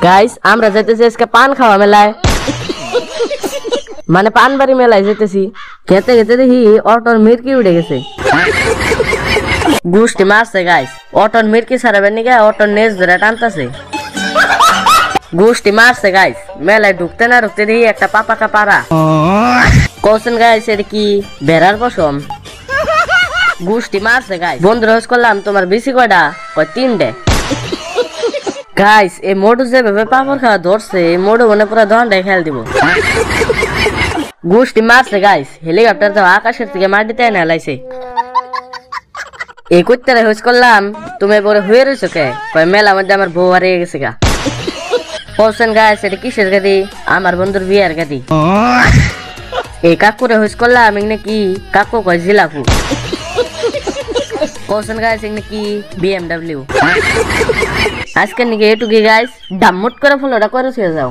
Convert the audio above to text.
Guys আমরা যাইতেছি আজকে পান খাওয়া মেলায়, মানে পানবাড়ি মেলায় যেতেছি। খেতে খেতে দেখি অটোর মিরকি উঠে গেছে, গুষ্টি মারছে গাইস। অটোর মিরকি ছাড়াবেন নিকে অটোর নেজ ধরে টানতেছে, গুষ্টি মারছে গাইস। মেলায় ঢুকতে না ঢুকতে দেখি একটা পাপাকা পাড়া। কোশ্চেন গাইস এটা কি বেড়ার পশম? গুষ্টি মারছে গাইস। বন্ধুরা হোস করলাম তোমার বেশি কয়টা? কয় 3টে। গাইস এই মোটু যেভাবে পাপড় খাওয়া ধরছে, এই মোটু মনে পুরো দন্ডায় খেয়াল দিব। গুষ্টি মারছে গাইস। হেলিকপ্টার তো আকাশের থেকে মাটিতে এনে লাইছে। এই করতে হোস করলাম তুমি বড় হয়ে রয়েছো কে? কয় মেলা মধ্যে আমার বউ হারিয়ে গেছে গা। কোশ্চেন গাইস এটা কিসের গাড়ি? আমার বন্ধুর বিয়ার গাড়ি। এই কাকুরে হোস করলাম এখানে কি? কাকু কয় জিলাপু। কোশ্চেন গাইস এখানে কি? BMW। আজকে নাকি এটুকি গাইস, ডামমুট করে ফলোটা করে যাও।